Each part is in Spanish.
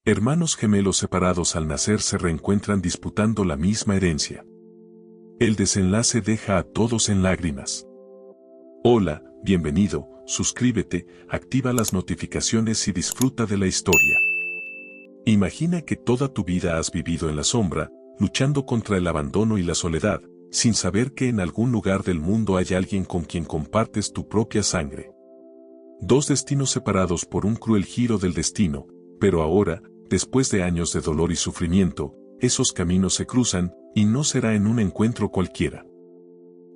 Hermanos gemelos separados al nacer se reencuentran disputando la misma herencia. El desenlace deja a todos en lágrimas. Hola, bienvenido, suscríbete, activa las notificaciones y disfruta de la historia. Imagina que toda tu vida has vivido en la sombra, luchando contra el abandono y la soledad, sin saber que en algún lugar del mundo hay alguien con quien compartes tu propia sangre. Dos destinos separados por un cruel giro del destino, pero ahora, después de años de dolor y sufrimiento, esos caminos se cruzan, y no será en un encuentro cualquiera.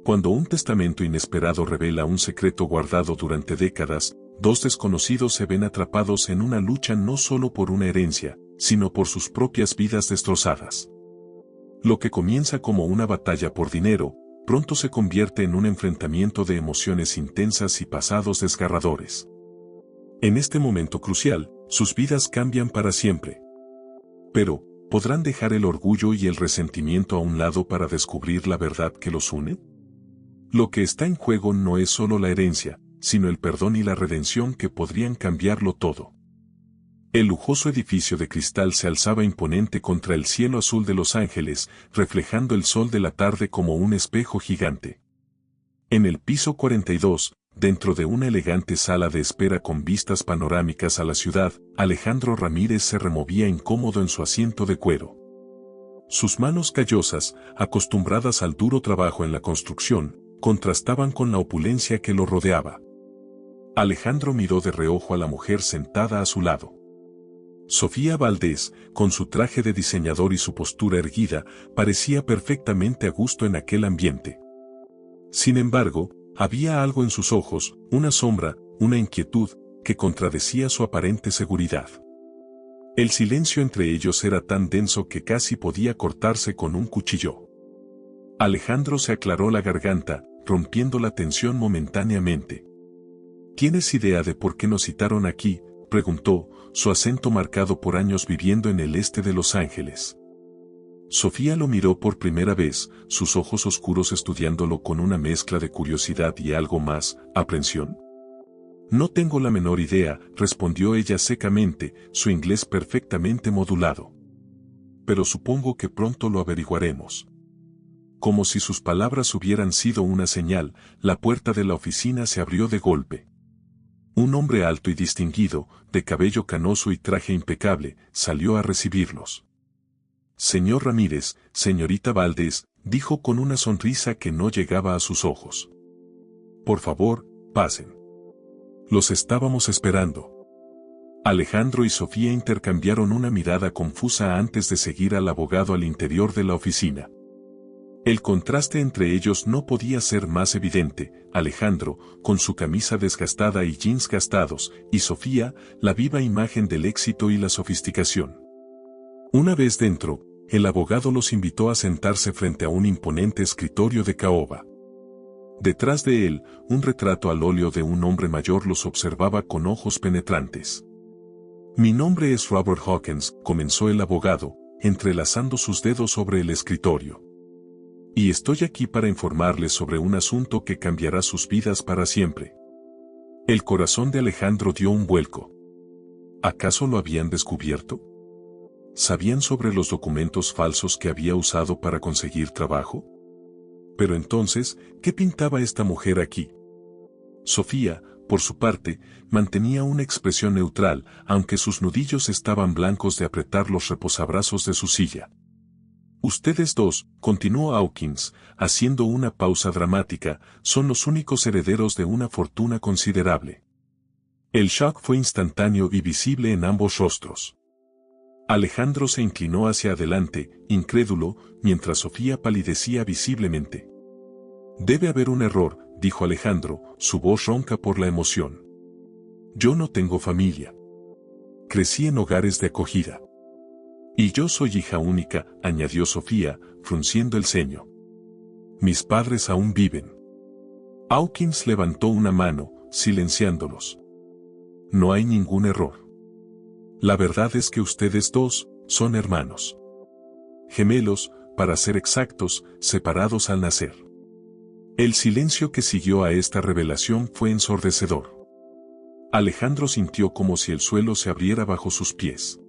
Cuando un testamento inesperado revela un secreto guardado durante décadas, dos desconocidos se ven atrapados en una lucha no solo por una herencia, sino por sus propias vidas destrozadas. Lo que comienza como una batalla por dinero, pronto se convierte en un enfrentamiento de emociones intensas y pasados desgarradores. En este momento crucial, sus vidas cambian para siempre. Pero, ¿podrán dejar el orgullo y el resentimiento a un lado para descubrir la verdad que los une? Lo que está en juego no es solo la herencia, sino el perdón y la redención que podrían cambiarlo todo. El lujoso edificio de cristal se alzaba imponente contra el cielo azul de Los Ángeles, reflejando el sol de la tarde como un espejo gigante. En el piso 42, dentro de una elegante sala de espera con vistas panorámicas a la ciudad, Alejandro Ramírez se removía incómodo en su asiento de cuero. Sus manos callosas, acostumbradas al duro trabajo en la construcción, contrastaban con la opulencia que lo rodeaba. Alejandro miró de reojo a la mujer sentada a su lado. Sofía Valdés, con su traje de diseñador y su postura erguida, parecía perfectamente a gusto en aquel ambiente. Sin embargo, había algo en sus ojos, una sombra, una inquietud, que contradecía su aparente seguridad. El silencio entre ellos era tan denso que casi podía cortarse con un cuchillo. Alejandro se aclaró la garganta, rompiendo la tensión momentáneamente. ¿Tienes idea de por qué nos citaron aquí?, preguntó, su acento marcado por años viviendo en el este de Los Ángeles. Sofía lo miró por primera vez, sus ojos oscuros estudiándolo con una mezcla de curiosidad y algo más, aprensión. No tengo la menor idea, respondió ella secamente, su inglés perfectamente modulado. Pero supongo que pronto lo averiguaremos. Como si sus palabras hubieran sido una señal, la puerta de la oficina se abrió de golpe. Un hombre alto y distinguido, de cabello canoso y traje impecable, salió a recibirlos. Señor Ramírez, señorita Valdés, dijo con una sonrisa que no llegaba a sus ojos. Por favor, pasen. Los estábamos esperando. Alejandro y Sofía intercambiaron una mirada confusa antes de seguir al abogado al interior de la oficina. El contraste entre ellos no podía ser más evidente, Alejandro, con su camisa desgastada y jeans gastados, y Sofía, la viva imagen del éxito y la sofisticación. Una vez dentro, el abogado los invitó a sentarse frente a un imponente escritorio de caoba. Detrás de él, un retrato al óleo de un hombre mayor los observaba con ojos penetrantes. Mi nombre es Robert Hawkins, comenzó el abogado, entrelazando sus dedos sobre el escritorio. Y estoy aquí para informarles sobre un asunto que cambiará sus vidas para siempre. El corazón de Alejandro dio un vuelco. ¿Acaso lo habían descubierto? ¿Sabían sobre los documentos falsos que había usado para conseguir trabajo? Pero entonces, ¿qué pintaba esta mujer aquí? Sofía, por su parte, mantenía una expresión neutral, aunque sus nudillos estaban blancos de apretar los reposabrazos de su silla. Ustedes dos, continuó Hawkins, haciendo una pausa dramática, son los únicos herederos de una fortuna considerable. El shock fue instantáneo y visible en ambos rostros. Alejandro se inclinó hacia adelante, incrédulo, mientras Sofía palidecía visiblemente. Debe haber un error, dijo Alejandro, su voz ronca por la emoción. Yo no tengo familia. Crecí en hogares de acogida. Y yo soy hija única, añadió Sofía, frunciendo el ceño. Mis padres aún viven. Hawkins levantó una mano, silenciándolos. No hay ningún error. La verdad es que ustedes dos son hermanos. Gemelos, para ser exactos, separados al nacer. El silencio que siguió a esta revelación fue ensordecedor. Alejandro sintió como si el suelo se abriera bajo sus pies.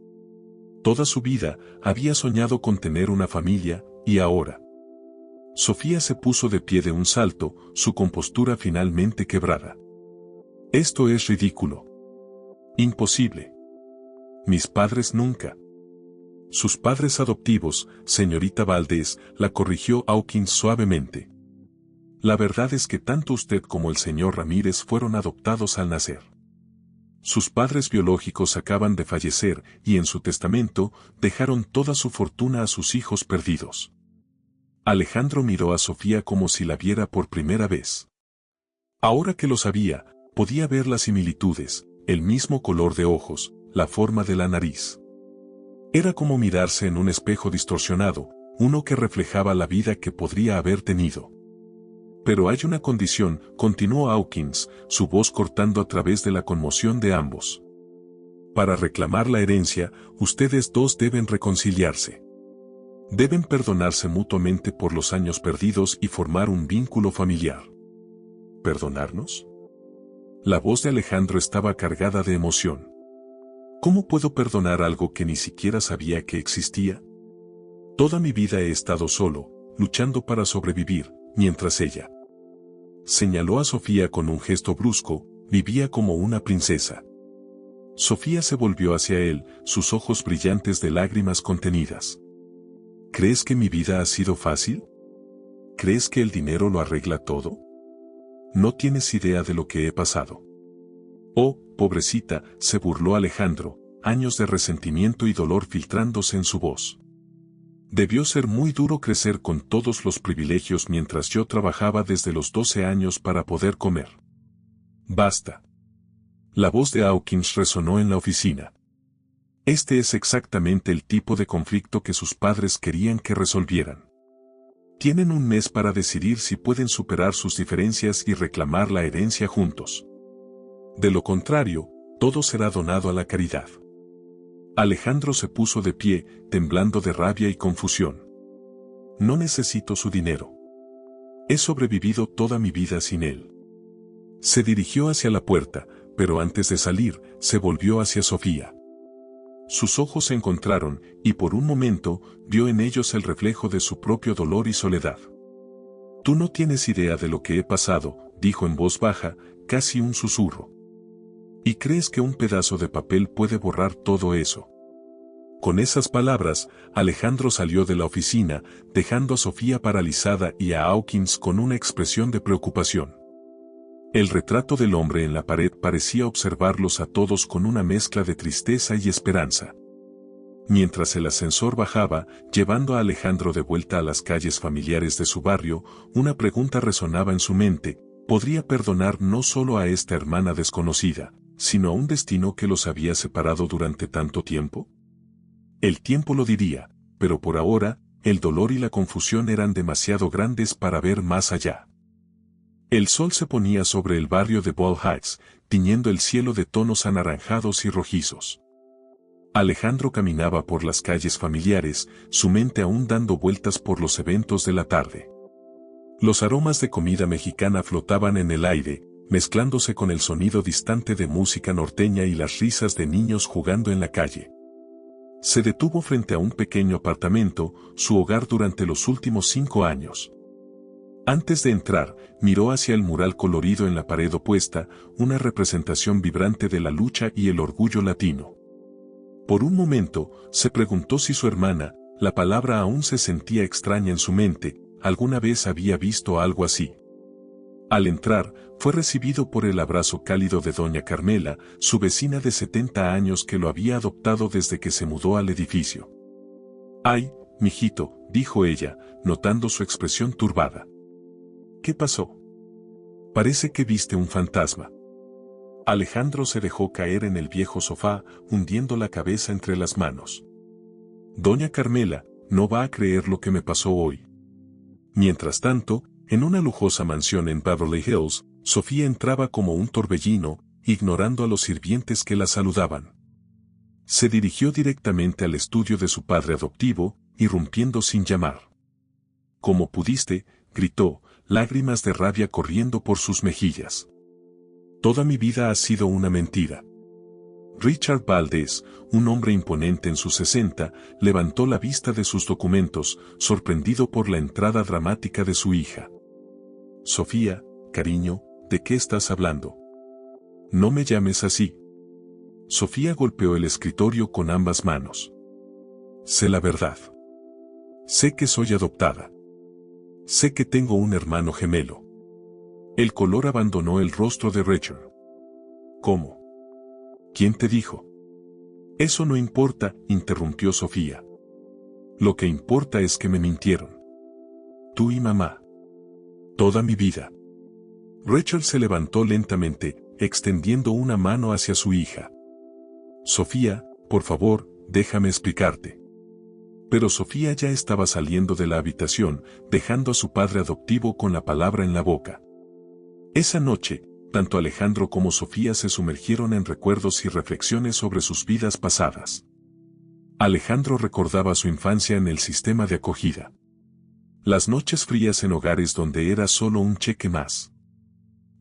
Toda su vida había soñado con tener una familia, y ahora. Sofía se puso de pie de un salto, su compostura finalmente quebrada. Esto es ridículo. Imposible. Mis padres nunca. Sus padres adoptivos, señorita Valdés, la corrigió Hawkins suavemente. La verdad es que tanto usted como el señor Ramírez fueron adoptados al nacer. Sus padres biológicos acaban de fallecer y en su testamento dejaron toda su fortuna a sus hijos perdidos. Alejandro miró a Sofía como si la viera por primera vez. Ahora que lo sabía, podía ver las similitudes, el mismo color de ojos, la forma de la nariz. Era como mirarse en un espejo distorsionado, uno que reflejaba la vida que podría haber tenido. Pero hay una condición, continuó Hawkins, su voz cortando a través de la conmoción de ambos. Para reclamar la herencia, ustedes dos deben reconciliarse. Deben perdonarse mutuamente por los años perdidos y formar un vínculo familiar. ¿Perdonarnos? La voz de Alejandro estaba cargada de emoción. ¿Cómo puedo perdonar algo que ni siquiera sabía que existía? Toda mi vida he estado solo, luchando para sobrevivir, mientras ella, señaló a Sofía con un gesto brusco, vivía como una princesa. Sofía se volvió hacia él, sus ojos brillantes de lágrimas contenidas. ¿Crees que mi vida ha sido fácil? ¿Crees que el dinero lo arregla todo? No tienes idea de lo que he pasado. Oh, pobrecita, se burló Alejandro, años de resentimiento y dolor filtrándose en su voz. Debió ser muy duro crecer con todos los privilegios mientras yo trabajaba desde los 12 años para poder comer. Basta. La voz de Hawkins resonó en la oficina. Este es exactamente el tipo de conflicto que sus padres querían que resolvieran. Tienen un mes para decidir si pueden superar sus diferencias y reclamar la herencia juntos. De lo contrario, todo será donado a la caridad. Alejandro se puso de pie, temblando de rabia y confusión. No necesito su dinero. He sobrevivido toda mi vida sin él. Se dirigió hacia la puerta, pero antes de salir, se volvió hacia Sofía. Sus ojos se encontraron, y por un momento, vio en ellos el reflejo de su propio dolor y soledad. Tú no tienes idea de lo que he pasado, dijo en voz baja, casi un susurro. ¿Y crees que un pedazo de papel puede borrar todo eso? Con esas palabras, Alejandro salió de la oficina, dejando a Sofía paralizada y a Hawkins con una expresión de preocupación. El retrato del hombre en la pared parecía observarlos a todos con una mezcla de tristeza y esperanza. Mientras el ascensor bajaba, llevando a Alejandro de vuelta a las calles familiares de su barrio, una pregunta resonaba en su mente: ¿podría perdonar no solo a esta hermana desconocida, sino a un destino que los había separado durante tanto tiempo? El tiempo lo diría, pero por ahora, el dolor y la confusión eran demasiado grandes para ver más allá. El sol se ponía sobre el barrio de Ball Heights, tiñendo el cielo de tonos anaranjados y rojizos. Alejandro caminaba por las calles familiares, su mente aún dando vueltas por los eventos de la tarde. Los aromas de comida mexicana flotaban en el aire, mezclándose con el sonido distante de música norteña y las risas de niños jugando en la calle. Se detuvo frente a un pequeño apartamento, su hogar durante los últimos 5 años. Antes de entrar, miró hacia el mural colorido en la pared opuesta, una representación vibrante de la lucha y el orgullo latino. Por un momento, se preguntó si su hermana, la palabra aún se sentía extraña en su mente, alguna vez había visto algo así. Al entrar, fue recibido por el abrazo cálido de doña Carmela, su vecina de 70 años que lo había adoptado desde que se mudó al edificio. «Ay, mijito», dijo ella, notando su expresión turbada. «¿Qué pasó? Parece que viste un fantasma». Alejandro se dejó caer en el viejo sofá, hundiendo la cabeza entre las manos. «Doña Carmela, no va a creer lo que me pasó hoy». Mientras tanto, en una lujosa mansión en Beverly Hills, Sofía entraba como un torbellino, ignorando a los sirvientes que la saludaban. Se dirigió directamente al estudio de su padre adoptivo, irrumpiendo sin llamar. «¿Cómo pudiste?», gritó, lágrimas de rabia corriendo por sus mejillas. «Toda mi vida ha sido una mentira. Richard Valdez, un hombre imponente en sus 60, levantó la vista de sus documentos, sorprendido por la entrada dramática de su hija. Sofía, cariño, ¿de qué estás hablando? No me llames así. Sofía golpeó el escritorio con ambas manos. Sé la verdad. Sé que soy adoptada. Sé que tengo un hermano gemelo. El color abandonó el rostro de Rachel. ¿Cómo? ¿Quién te dijo? Eso no importa, interrumpió Sofía. Lo que importa es que me mintieron. Tú y mamá. Toda mi vida. Rachel se levantó lentamente, extendiendo una mano hacia su hija. Sofía, por favor, déjame explicarte. Pero Sofía ya estaba saliendo de la habitación, dejando a su padre adoptivo con la palabra en la boca. Esa noche, tanto Alejandro como Sofía se sumergieron en recuerdos y reflexiones sobre sus vidas pasadas. Alejandro recordaba su infancia en el sistema de acogida. Las noches frías en hogares donde era solo un cheque más.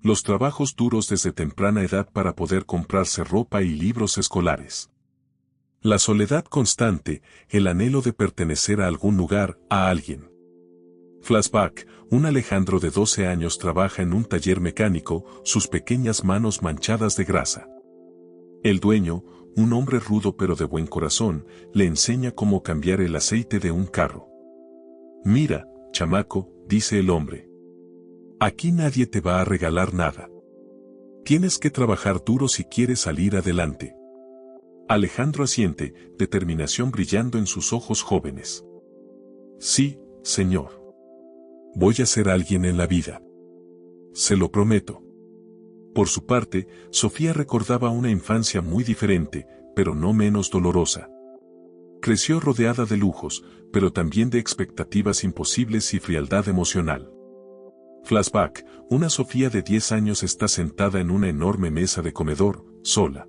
Los trabajos duros desde temprana edad para poder comprarse ropa y libros escolares. La soledad constante, el anhelo de pertenecer a algún lugar, a alguien. Flashback, un Alejandro de 12 años trabaja en un taller mecánico, sus pequeñas manos manchadas de grasa. El dueño, un hombre rudo pero de buen corazón, le enseña cómo cambiar el aceite de un carro. Mira, chamaco, dice el hombre. Aquí nadie te va a regalar nada. Tienes que trabajar duro si quieres salir adelante. Alejandro asiente, determinación brillando en sus ojos jóvenes. Sí, señor. Voy a ser alguien en la vida. Se lo prometo. Por su parte, Sofía recordaba una infancia muy diferente, pero no menos dolorosa. Creció rodeada de lujos, pero también de expectativas imposibles y frialdad emocional. Flashback, una Sofía de 10 años está sentada en una enorme mesa de comedor, sola.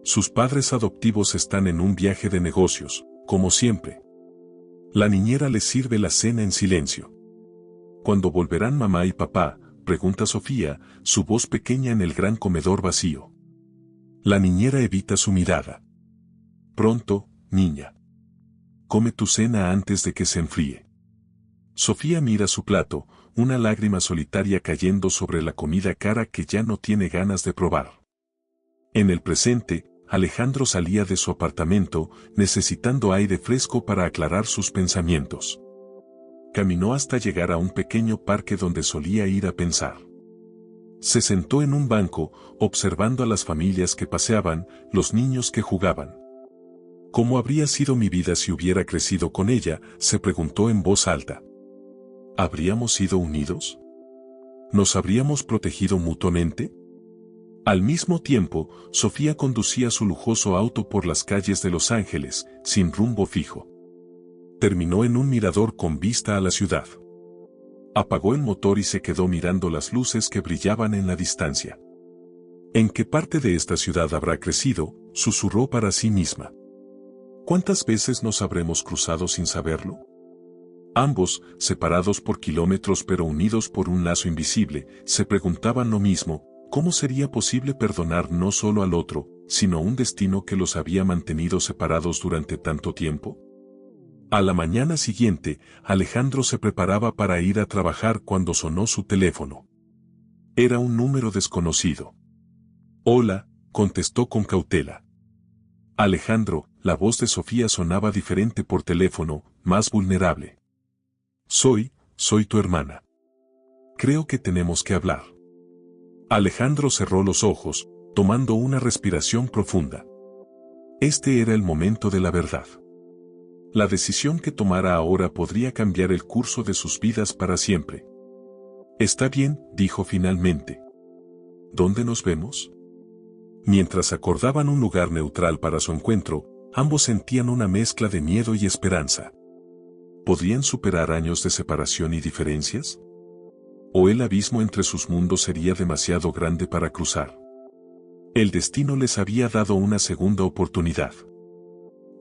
Sus padres adoptivos están en un viaje de negocios, como siempre. La niñera les sirve la cena en silencio. ¿Cuándo volverán mamá y papá?, pregunta Sofía, su voz pequeña en el gran comedor vacío. La niñera evita su mirada. Pronto, niña. Come tu cena antes de que se enfríe. Sofía mira su plato, una lágrima solitaria cayendo sobre la comida cara que ya no tiene ganas de probar. En el presente, Alejandro salía de su apartamento, necesitando aire fresco para aclarar sus pensamientos. Caminó hasta llegar a un pequeño parque donde solía ir a pensar. Se sentó en un banco, observando a las familias que paseaban, los niños que jugaban. ¿Cómo habría sido mi vida si hubiera crecido con ella?, se preguntó en voz alta. ¿Habríamos sido unidos? ¿Nos habríamos protegido mutuamente? Al mismo tiempo, Sofía conducía su lujoso auto por las calles de Los Ángeles, sin rumbo fijo. Terminó en un mirador con vista a la ciudad. Apagó el motor y se quedó mirando las luces que brillaban en la distancia. ¿En qué parte de esta ciudad habrá crecido?, susurró para sí misma. ¿Cuántas veces nos habremos cruzado sin saberlo? Ambos, separados por kilómetros pero unidos por un lazo invisible, se preguntaban lo mismo: ¿cómo sería posible perdonar no solo al otro, sino un destino que los había mantenido separados durante tanto tiempo? A la mañana siguiente, Alejandro se preparaba para ir a trabajar cuando sonó su teléfono. Era un número desconocido. Hola, contestó con cautela. Alejandro, la voz de Sofía sonaba diferente por teléfono, más vulnerable. Soy tu hermana. Creo que tenemos que hablar. Alejandro cerró los ojos, tomando una respiración profunda. Este era el momento de la verdad. La decisión que tomara ahora podría cambiar el curso de sus vidas para siempre. Está bien, dijo finalmente. ¿Dónde nos vemos? Mientras acordaban un lugar neutral para su encuentro, ambos sentían una mezcla de miedo y esperanza. ¿Podrían superar años de separación y diferencias? ¿O el abismo entre sus mundos sería demasiado grande para cruzar? El destino les había dado una segunda oportunidad.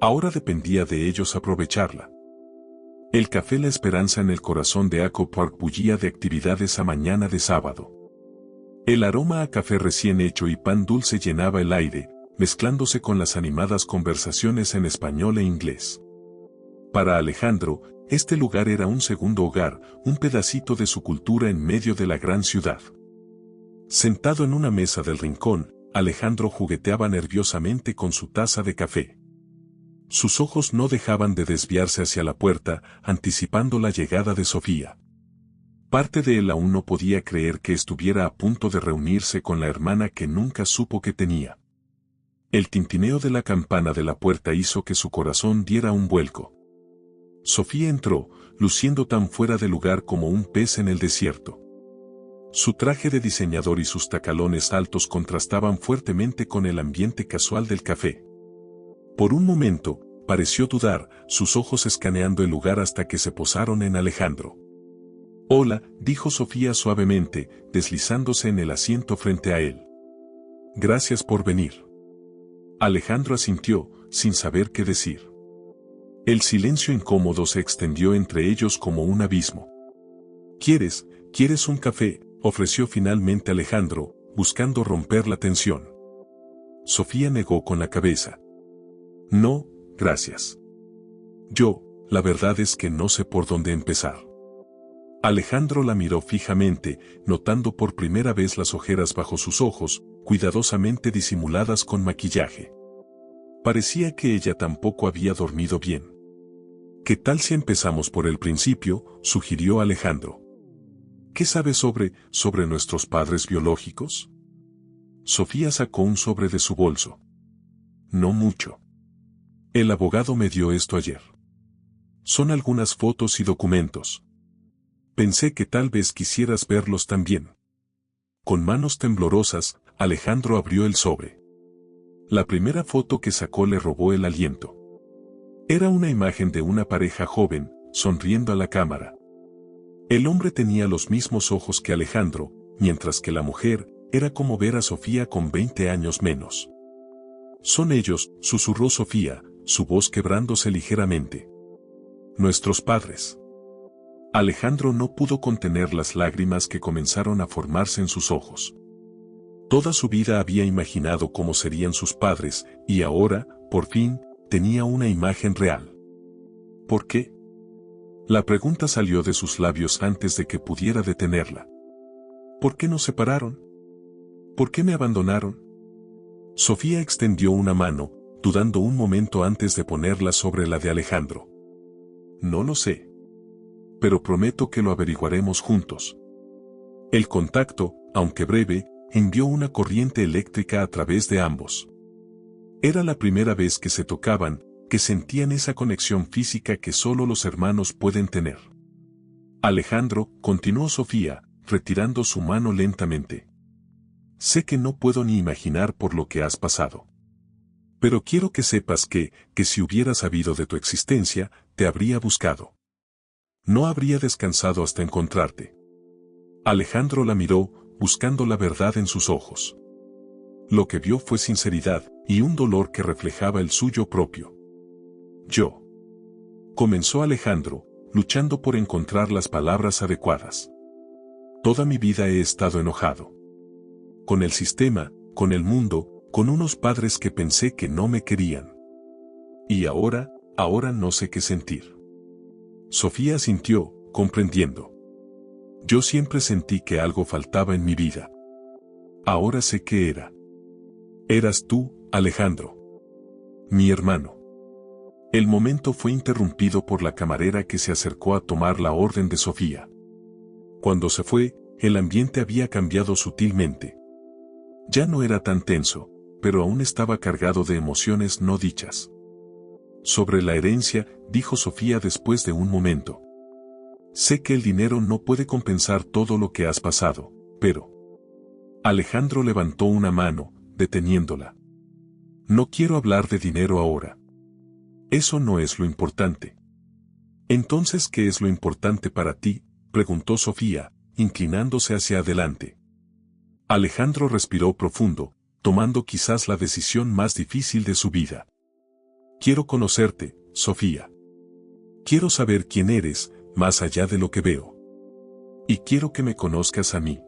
Ahora dependía de ellos aprovecharla. El café La Esperanza en el corazón de Echo Park bullía de actividades a mañana de sábado. El aroma a café recién hecho y pan dulce llenaba el aire, mezclándose con las animadas conversaciones en español e inglés. Para Alejandro, este lugar era un segundo hogar, un pedacito de su cultura en medio de la gran ciudad. Sentado en una mesa del rincón, Alejandro jugueteaba nerviosamente con su taza de café. Sus ojos no dejaban de desviarse hacia la puerta, anticipando la llegada de Sofía. Parte de él aún no podía creer que estuviera a punto de reunirse con la hermana que nunca supo que tenía. El tintineo de la campana de la puerta hizo que su corazón diera un vuelco. Sofía entró, luciendo tan fuera de lugar como un pez en el desierto. Su traje de diseñador y sus tacalones altos contrastaban fuertemente con el ambiente casual del café. Por un momento, pareció dudar, sus ojos escaneando el lugar hasta que se posaron en Alejandro. «Hola», dijo Sofía suavemente, deslizándose en el asiento frente a él. «Gracias por venir». Alejandro asintió, sin saber qué decir. El silencio incómodo se extendió entre ellos como un abismo. ¿Quieres un café?», ofreció finalmente Alejandro, buscando romper la tensión. Sofía negó con la cabeza. «No, gracias. La verdad es que no sé por dónde empezar». Alejandro la miró fijamente, notando por primera vez las ojeras bajo sus ojos, cuidadosamente disimuladas con maquillaje. Parecía que ella tampoco había dormido bien. «¿Qué tal si empezamos por el principio?», sugirió Alejandro. «¿Qué sabes sobre nuestros padres biológicos?». Sofía sacó un sobre de su bolso. «No mucho. El abogado me dio esto ayer. Son algunas fotos y documentos. Pensé que tal vez quisieras verlos también». Con manos temblorosas, Alejandro abrió el sobre. La primera foto que sacó le robó el aliento. Era una imagen de una pareja joven, sonriendo a la cámara. El hombre tenía los mismos ojos que Alejandro, mientras que la mujer era como ver a Sofía con 20 años menos. «Son ellos», susurró Sofía, su voz quebrándose ligeramente. «Nuestros padres». Alejandro no pudo contener las lágrimas que comenzaron a formarse en sus ojos. Toda su vida había imaginado cómo serían sus padres, y ahora, por fin, tenía una imagen real. ¿Por qué? La pregunta salió de sus labios antes de que pudiera detenerla. ¿Por qué nos separaron? ¿Por qué me abandonaron? Sofía extendió una mano, dudando un momento antes de ponerla sobre la de Alejandro. «No lo sé. Pero prometo que lo averiguaremos juntos». El contacto, aunque breve, envió una corriente eléctrica a través de ambos. Era la primera vez que se tocaban, que sentían esa conexión física que solo los hermanos pueden tener. «Alejandro», continuó Sofía, retirando su mano lentamente. «Sé que no puedo ni imaginar por lo que has pasado. Pero quiero que sepas que si hubiera sabido de tu existencia, te habría buscado. No habría descansado hasta encontrarte». Alejandro la miró, buscando la verdad en sus ojos. Lo que vio fue sinceridad, y un dolor que reflejaba el suyo propio. «Yo», comenzó Alejandro, luchando por encontrar las palabras adecuadas. «Toda mi vida he estado enojado. Con el sistema, con el mundo, con unos padres que pensé que no me querían. Y ahora no sé qué sentir». Sofía asintió, comprendiendo. «Yo siempre sentí que algo faltaba en mi vida. Ahora sé qué era. Eras tú, Alejandro. Mi hermano». El momento fue interrumpido por la camarera que se acercó a tomar la orden de Sofía. Cuando se fue, el ambiente había cambiado sutilmente. Ya no era tan tenso, pero aún estaba cargado de emociones no dichas. «Sobre la herencia», dijo Sofía después de un momento. «Sé que el dinero no puede compensar todo lo que has pasado, pero...». Alejandro levantó una mano, deteniéndola. «No quiero hablar de dinero ahora. Eso no es lo importante». «Entonces, ¿qué es lo importante para ti?», preguntó Sofía, inclinándose hacia adelante. Alejandro respiró profundo, tomando quizás la decisión más difícil de su vida. «Quiero conocerte, Sofía. Quiero saber quién eres, más allá de lo que veo. Y quiero que me conozcas a mí.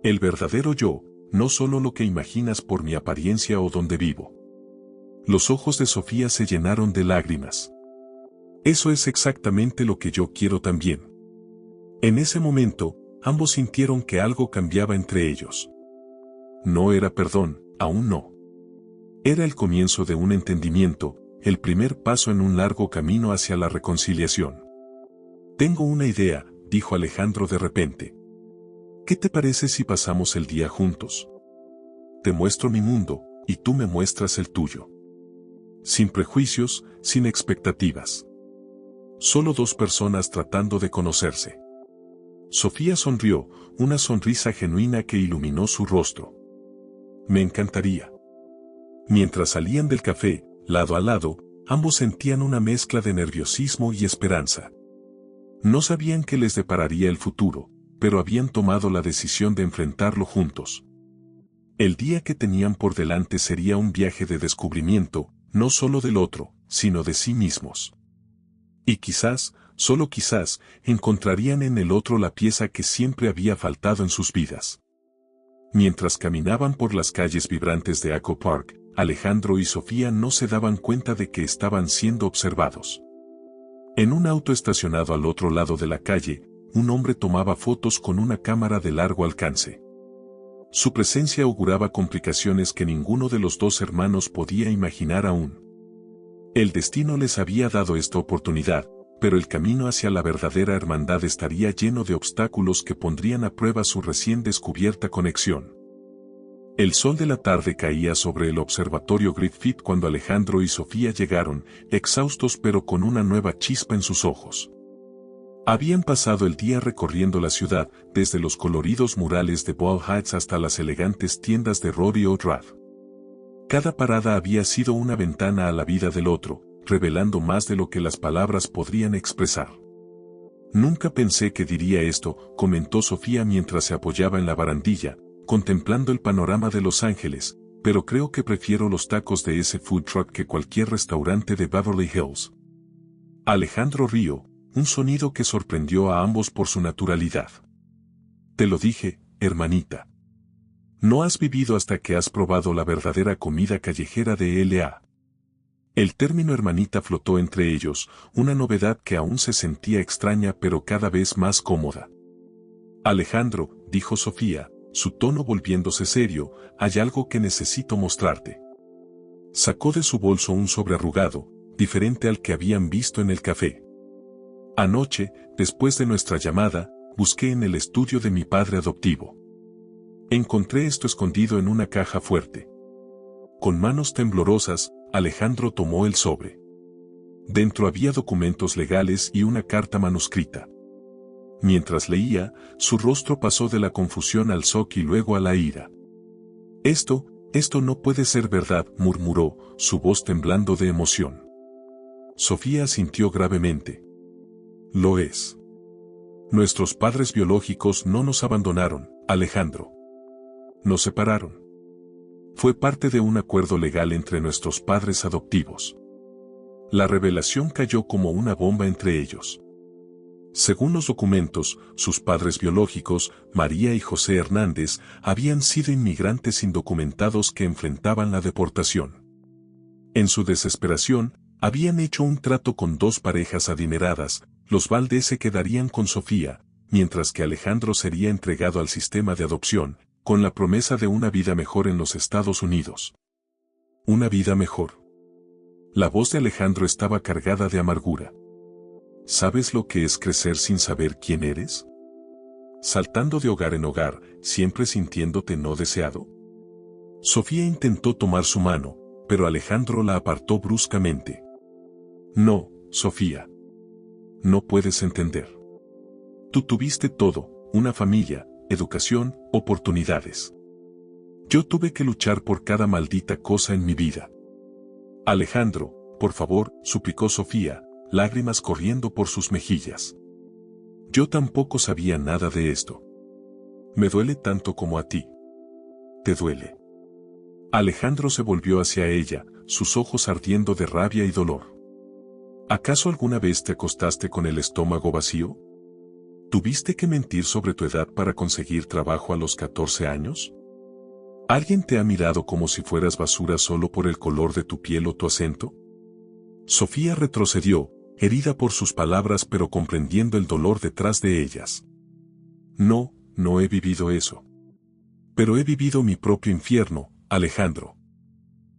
El verdadero yo, no solo lo que imaginas por mi apariencia o donde vivo. Los ojos de Sofía se llenaron de lágrimas. Eso es exactamente lo que yo quiero también. En ese momento, ambos sintieron que algo cambiaba entre ellos. No era perdón, aún no. Era el comienzo de un entendimiento, el primer paso en un largo camino hacia la reconciliación. Tengo una idea, dijo Alejandro de repente. ¿Qué te parece si pasamos el día juntos? Te muestro mi mundo, y tú me muestras el tuyo. Sin prejuicios, sin expectativas. Solo dos personas tratando de conocerse. Sofía sonrió, una sonrisa genuina que iluminó su rostro. Me encantaría. Mientras salían del café, lado a lado, ambos sentían una mezcla de nerviosismo y esperanza. No sabían qué les depararía el futuro, pero habían tomado la decisión de enfrentarlo juntos. El día que tenían por delante sería un viaje de descubrimiento, no solo del otro, sino de sí mismos. Y quizás, solo quizás, encontrarían en el otro la pieza que siempre había faltado en sus vidas. Mientras caminaban por las calles vibrantes de Echo Park, Alejandro y Sofía no se daban cuenta de que estaban siendo observados. En un auto estacionado al otro lado de la calle, un hombre tomaba fotos con una cámara de largo alcance. Su presencia auguraba complicaciones que ninguno de los dos hermanos podía imaginar aún. El destino les había dado esta oportunidad, pero el camino hacia la verdadera hermandad estaría lleno de obstáculos que pondrían a prueba su recién descubierta conexión. El sol de la tarde caía sobre el observatorio Griffith cuando Alejandro y Sofía llegaron, exhaustos pero con una nueva chispa en sus ojos. Habían pasado el día recorriendo la ciudad, desde los coloridos murales de Bow Heights hasta las elegantes tiendas de Rory O'Drath. Cada parada había sido una ventana a la vida del otro, revelando más de lo que las palabras podrían expresar. Nunca pensé que diría esto, comentó Sofía mientras se apoyaba en la barandilla, contemplando el panorama de Los Ángeles, pero creo que prefiero los tacos de ese food truck que cualquier restaurante de Beverly Hills. Alejandro rió, un sonido que sorprendió a ambos por su naturalidad. Te lo dije, hermanita. No has vivido hasta que has probado la verdadera comida callejera de L.A. El término hermanita flotó entre ellos, una novedad que aún se sentía extraña pero cada vez más cómoda. Alejandro, dijo Sofía, su tono volviéndose serio, hay algo que necesito mostrarte. Sacó de su bolso un sobre arrugado, diferente al que habían visto en el café. Anoche, después de nuestra llamada, busqué en el estudio de mi padre adoptivo. Encontré esto escondido en una caja fuerte. Con manos temblorosas, Alejandro tomó el sobre. Dentro había documentos legales y una carta manuscrita. Mientras leía, su rostro pasó de la confusión al shock y luego a la ira. Esto no puede ser verdad, murmuró, su voz temblando de emoción. Sofía asintió gravemente. Lo es. Nuestros padres biológicos no nos abandonaron, Alejandro. Nos separaron. Fue parte de un acuerdo legal entre nuestros padres adoptivos. La revelación cayó como una bomba entre ellos. Según los documentos, sus padres biológicos, María y José Hernández, habían sido inmigrantes indocumentados que enfrentaban la deportación. En su desesperación, habían hecho un trato con dos parejas adineradas, los Valdés se quedarían con Sofía, mientras que Alejandro sería entregado al sistema de adopción, con la promesa de una vida mejor en los Estados Unidos. Una vida mejor. La voz de Alejandro estaba cargada de amargura. ¿Sabes lo que es crecer sin saber quién eres? Saltando de hogar en hogar, siempre sintiéndote no deseado. Sofía intentó tomar su mano, pero Alejandro la apartó bruscamente. No, Sofía. No puedes entender. Tú tuviste todo, una familia, educación, oportunidades. Yo tuve que luchar por cada maldita cosa en mi vida. Alejandro, por favor, suplicó Sofía, lágrimas corriendo por sus mejillas. Yo tampoco sabía nada de esto. Me duele tanto como a ti. ¿Te duele? Alejandro se volvió hacia ella, sus ojos ardiendo de rabia y dolor. ¿Acaso alguna vez te acostaste con el estómago vacío? ¿Tuviste que mentir sobre tu edad para conseguir trabajo a los 14 años? ¿Alguien te ha mirado como si fueras basura solo por el color de tu piel o tu acento? Sofía retrocedió, herida por sus palabras pero comprendiendo el dolor detrás de ellas. No, no he vivido eso. Pero he vivido mi propio infierno, Alejandro.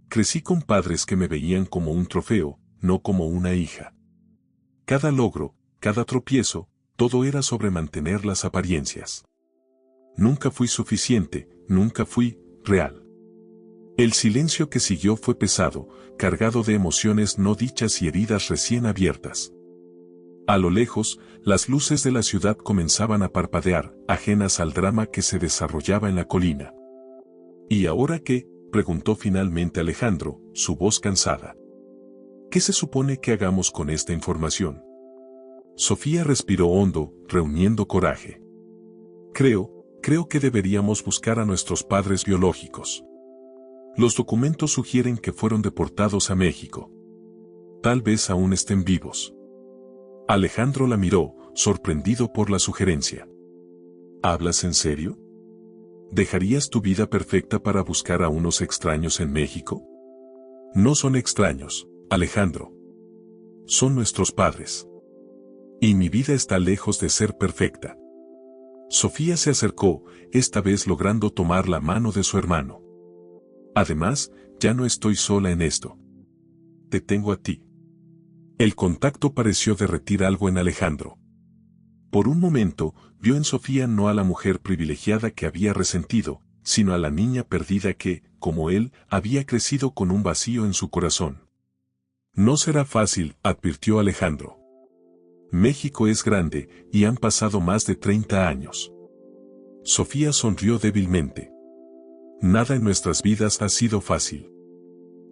Crecí con padres que me veían como un trofeo, no como una hija. Cada logro, cada tropiezo, todo era sobre mantener las apariencias. Nunca fui suficiente, nunca fui real. El silencio que siguió fue pesado, cargado de emociones no dichas y heridas recién abiertas. A lo lejos, las luces de la ciudad comenzaban a parpadear, ajenas al drama que se desarrollaba en la colina. ¿Y ahora qué?, preguntó finalmente Alejandro, su voz cansada. ¿Qué se supone que hagamos con esta información? Sofía respiró hondo, reuniendo coraje. Creo que deberíamos buscar a nuestros padres biológicos. Los documentos sugieren que fueron deportados a México. Tal vez aún estén vivos. Alejandro la miró, sorprendido por la sugerencia. ¿Hablas en serio? ¿Dejarías tu vida perfecta para buscar a unos extraños en México? No son extraños, Alejandro. Son nuestros padres. Y mi vida está lejos de ser perfecta. Sofía se acercó, esta vez logrando tomar la mano de su hermano. Además, ya no estoy sola en esto. Te tengo a ti. El contacto pareció derretir algo en Alejandro. Por un momento, vio en Sofía no a la mujer privilegiada que había resentido, sino a la niña perdida que, como él, había crecido con un vacío en su corazón. No será fácil, advirtió Alejandro. México es grande, y han pasado más de 30 años. Sofía sonrió débilmente. Nada en nuestras vidas ha sido fácil.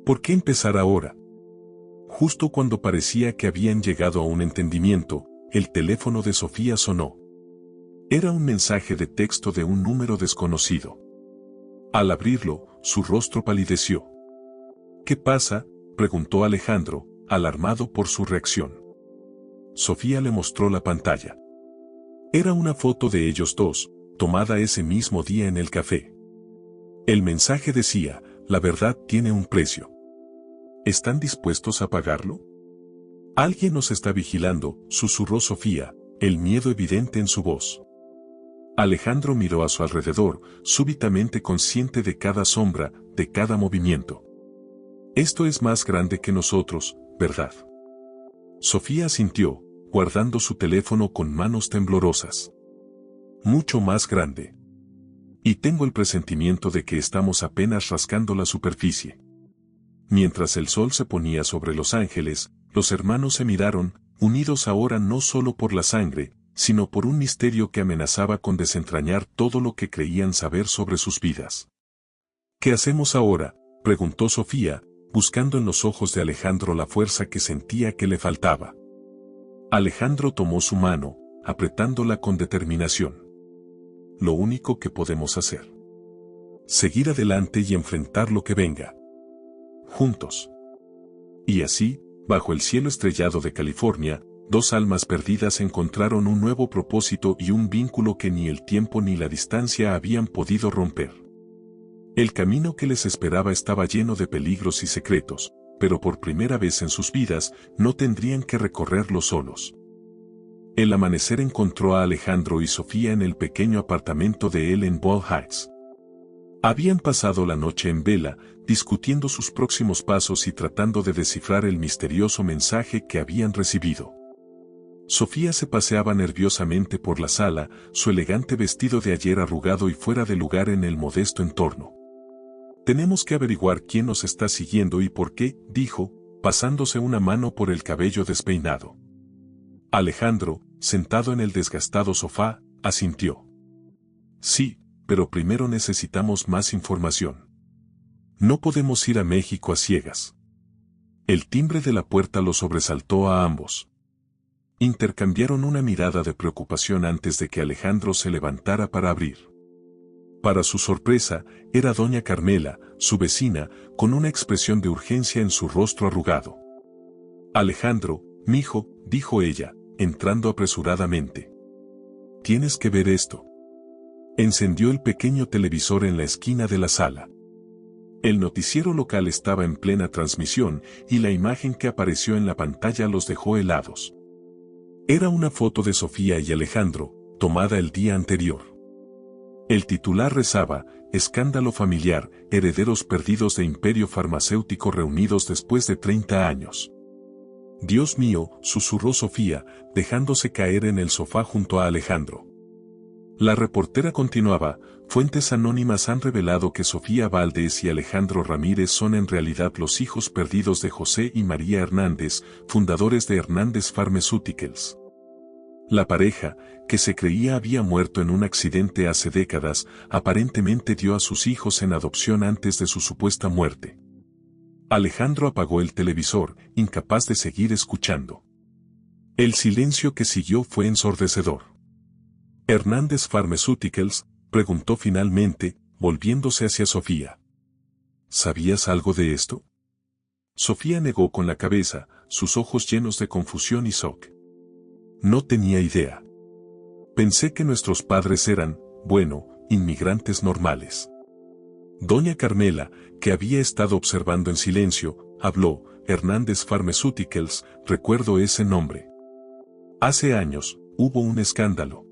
¿Por qué empezar ahora? Justo cuando parecía que habían llegado a un entendimiento, el teléfono de Sofía sonó. Era un mensaje de texto de un número desconocido. Al abrirlo, su rostro palideció. ¿Qué pasa?, preguntó Alejandro, alarmado por su reacción. Sofía le mostró la pantalla. Era una foto de ellos dos, tomada ese mismo día en el café. El mensaje decía, la verdad tiene un precio. ¿Están dispuestos a pagarlo? Alguien nos está vigilando, susurró Sofía, el miedo evidente en su voz. Alejandro miró a su alrededor, súbitamente consciente de cada sombra, de cada movimiento. Esto es más grande que nosotros, ¿verdad? Sofía asintió, guardando su teléfono con manos temblorosas. Mucho más grande. Y tengo el presentimiento de que estamos apenas rascando la superficie. Mientras el sol se ponía sobre Los Ángeles, los hermanos se miraron, unidos ahora no solo por la sangre, sino por un misterio que amenazaba con desentrañar todo lo que creían saber sobre sus vidas. ¿Qué hacemos ahora?, preguntó Sofía, buscando en los ojos de Alejandro la fuerza que sentía que le faltaba. Alejandro tomó su mano, apretándola con determinación. Lo único que podemos hacer. Seguir adelante y enfrentar lo que venga. Juntos. Y así, bajo el cielo estrellado de California, dos almas perdidas encontraron un nuevo propósito y un vínculo que ni el tiempo ni la distancia habían podido romper. El camino que les esperaba estaba lleno de peligros y secretos, pero por primera vez en sus vidas no tendrían que recorrerlo solos. El amanecer encontró a Alejandro y Sofía en el pequeño apartamento de él en Ball Heights. Habían pasado la noche en vela, discutiendo sus próximos pasos y tratando de descifrar el misterioso mensaje que habían recibido. Sofía se paseaba nerviosamente por la sala, su elegante vestido de ayer arrugado y fuera de lugar en el modesto entorno. Tenemos que averiguar quién nos está siguiendo y por qué, dijo, pasándose una mano por el cabello despeinado. Alejandro, sentado en el desgastado sofá, asintió. Sí, pero primero necesitamos más información. No podemos ir a México a ciegas. El timbre de la puerta los sobresaltó a ambos. Intercambiaron una mirada de preocupación antes de que Alejandro se levantara para abrir. Para su sorpresa, era doña Carmela, su vecina, con una expresión de urgencia en su rostro arrugado. Alejandro, mijo, dijo ella, entrando apresuradamente. Tienes que ver esto. Encendió el pequeño televisor en la esquina de la sala. El noticiero local estaba en plena transmisión y la imagen que apareció en la pantalla los dejó helados. Era una foto de Sofía y Alejandro, tomada el día anterior. El titular rezaba: escándalo familiar, herederos perdidos de Imperio Farmacéutico reunidos después de 30 años. Dios mío, susurró Sofía, dejándose caer en el sofá junto a Alejandro. La reportera continuaba: fuentes anónimas han revelado que Sofía Valdés y Alejandro Ramírez son en realidad los hijos perdidos de José y María Hernández, fundadores de Hernández Pharmaceuticals. La pareja, que se creía había muerto en un accidente hace décadas, aparentemente dio a sus hijos en adopción antes de su supuesta muerte. Alejandro apagó el televisor, incapaz de seguir escuchando. El silencio que siguió fue ensordecedor. ¿Hernández Pharmaceuticals?, preguntó finalmente, volviéndose hacia Sofía. ¿Sabías algo de esto? Sofía negó con la cabeza, sus ojos llenos de confusión y shock. No tenía idea. Pensé que nuestros padres eran, bueno, inmigrantes normales. Doña Carmela, que había estado observando en silencio, habló: Hernández Pharmaceuticals, recuerdo ese nombre. Hace años, hubo un escándalo.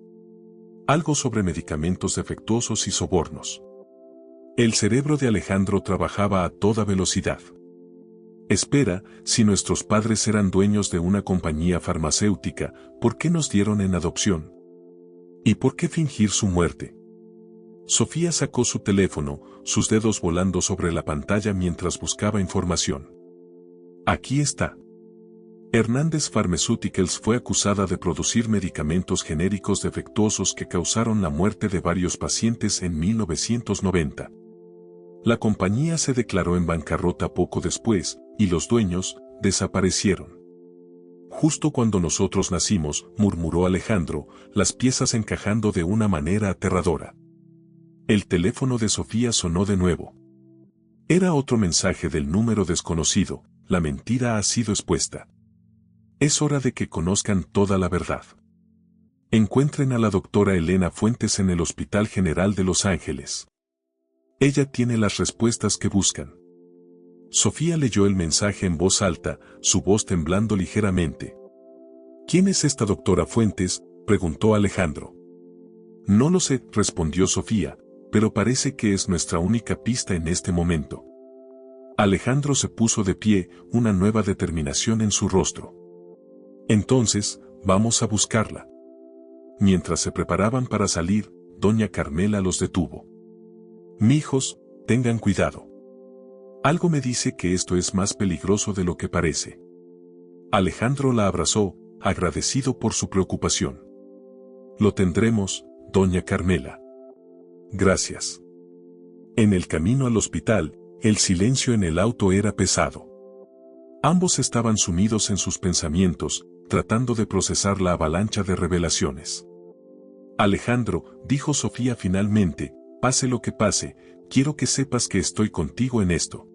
Algo sobre medicamentos defectuosos y sobornos. El cerebro de Alejandro trabajaba a toda velocidad. Espera, si nuestros padres eran dueños de una compañía farmacéutica, ¿por qué nos dieron en adopción? ¿Y por qué fingir su muerte? Sofía sacó su teléfono, sus dedos volando sobre la pantalla mientras buscaba información. Aquí está. Hernández Pharmaceuticals fue acusada de producir medicamentos genéricos defectuosos que causaron la muerte de varios pacientes en 1990. La compañía se declaró en bancarrota poco después, y los dueños desaparecieron. Justo cuando nosotros nacimos, murmuró Alejandro, las piezas encajando de una manera aterradora. El teléfono de Sofía sonó de nuevo. Era otro mensaje del número desconocido: la mentira ha sido expuesta. Es hora de que conozcan toda la verdad. Encuentren a la doctora Elena Fuentes en el Hospital General de Los Ángeles. Ella tiene las respuestas que buscan. Sofía leyó el mensaje en voz alta, su voz temblando ligeramente. ¿Quién es esta doctora Fuentes?, preguntó Alejandro. No lo sé, respondió Sofía, pero parece que es nuestra única pista en este momento. Alejandro se puso de pie, una nueva determinación en su rostro. Entonces, vamos a buscarla. Mientras se preparaban para salir, doña Carmela los detuvo. Mijos, tengan cuidado. Algo me dice que esto es más peligroso de lo que parece. Alejandro la abrazó, agradecido por su preocupación. Lo tendremos, doña Carmela. Gracias. En el camino al hospital, el silencio en el auto era pesado. Ambos estaban sumidos en sus pensamientos, tratando de procesar la avalancha de revelaciones. Alejandro, dijo Sofía finalmente, pase lo que pase, quiero que sepas que estoy contigo en esto.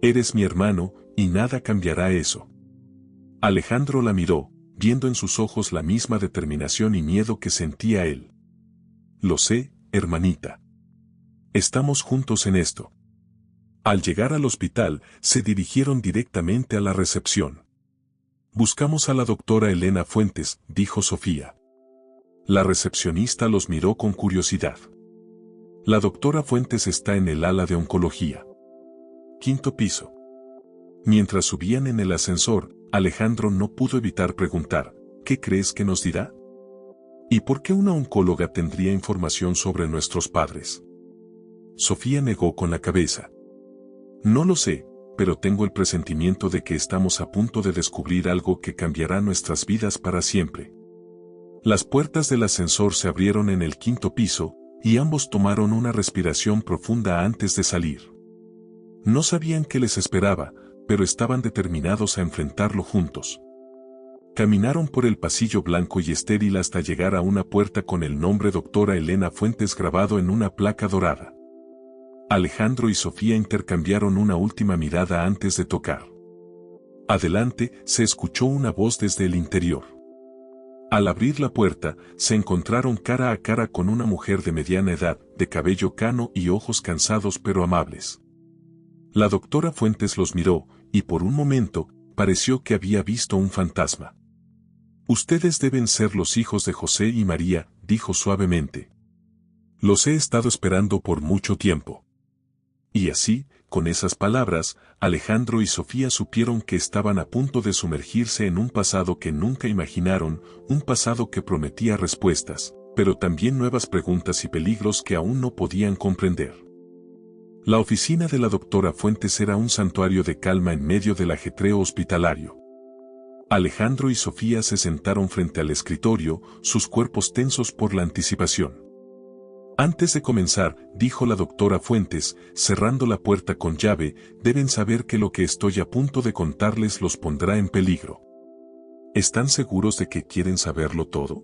Eres mi hermano, y nada cambiará eso. Alejandro la miró, viendo en sus ojos la misma determinación y miedo que sentía él. Lo sé, hermanita. Estamos juntos en esto. Al llegar al hospital, se dirigieron directamente a la recepción. Buscamos a la doctora Elena Fuentes, dijo Sofía. La recepcionista los miró con curiosidad. La doctora Fuentes está en el ala de oncología. 5º piso. Mientras subían en el ascensor, Alejandro no pudo evitar preguntar, ¿qué crees que nos dirá? ¿Y por qué una oncóloga tendría información sobre nuestros padres? Sofía negó con la cabeza. No lo sé, pero tengo el presentimiento de que estamos a punto de descubrir algo que cambiará nuestras vidas para siempre. Las puertas del ascensor se abrieron en el 5º piso, y ambos tomaron una respiración profunda antes de salir. No sabían qué les esperaba, pero estaban determinados a enfrentarlo juntos. Caminaron por el pasillo blanco y estéril hasta llegar a una puerta con el nombre Doctora Elena Fuentes grabado en una placa dorada. Alejandro y Sofía intercambiaron una última mirada antes de tocar. Adelante, se escuchó una voz desde el interior. Al abrir la puerta, se encontraron cara a cara con una mujer de mediana edad, de cabello cano y ojos cansados pero amables. La doctora Fuentes los miró, y por un momento, pareció que había visto un fantasma. Ustedes deben ser los hijos de José y María, dijo suavemente. Los he estado esperando por mucho tiempo. Y así, con esas palabras, Alejandro y Sofía supieron que estaban a punto de sumergirse en un pasado que nunca imaginaron, un pasado que prometía respuestas, pero también nuevas preguntas y peligros que aún no podían comprender. La oficina de la doctora Fuentes era un santuario de calma en medio del ajetreo hospitalario. Alejandro y Sofía se sentaron frente al escritorio, sus cuerpos tensos por la anticipación. Antes de comenzar, dijo la doctora Fuentes, cerrando la puerta con llave, deben saber que lo que estoy a punto de contarles los pondrá en peligro. ¿Están seguros de que quieren saberlo todo?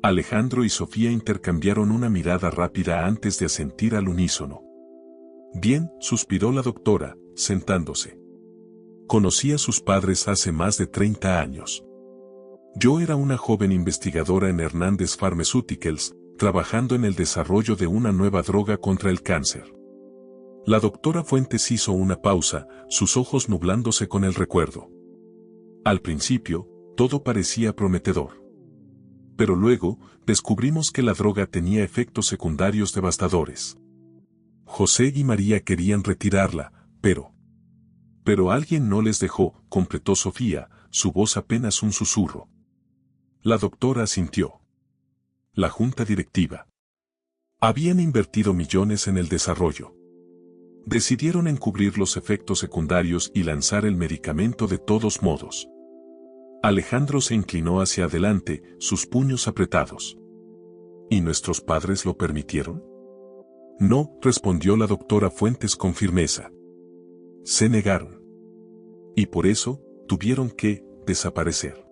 Alejandro y Sofía intercambiaron una mirada rápida antes de asentir al unísono. Bien, suspiró la doctora, sentándose. Conocí a sus padres hace más de 30 años. Yo era una joven investigadora en Hernández Pharmaceuticals, trabajando en el desarrollo de una nueva droga contra el cáncer. La doctora Fuentes hizo una pausa, sus ojos nublándose con el recuerdo. Al principio, todo parecía prometedor. Pero luego, descubrimos que la droga tenía efectos secundarios devastadores. José y María querían retirarla, pero alguien no les dejó, completó Sofía, su voz apenas un susurro. La doctora asintió. La junta directiva. Habían invertido millones en el desarrollo. Decidieron encubrir los efectos secundarios y lanzar el medicamento de todos modos. Alejandro se inclinó hacia adelante, sus puños apretados. ¿Y nuestros padres lo permitieron? No, respondió la doctora Fuentes con firmeza. Se negaron. Y por eso, tuvieron que desaparecer.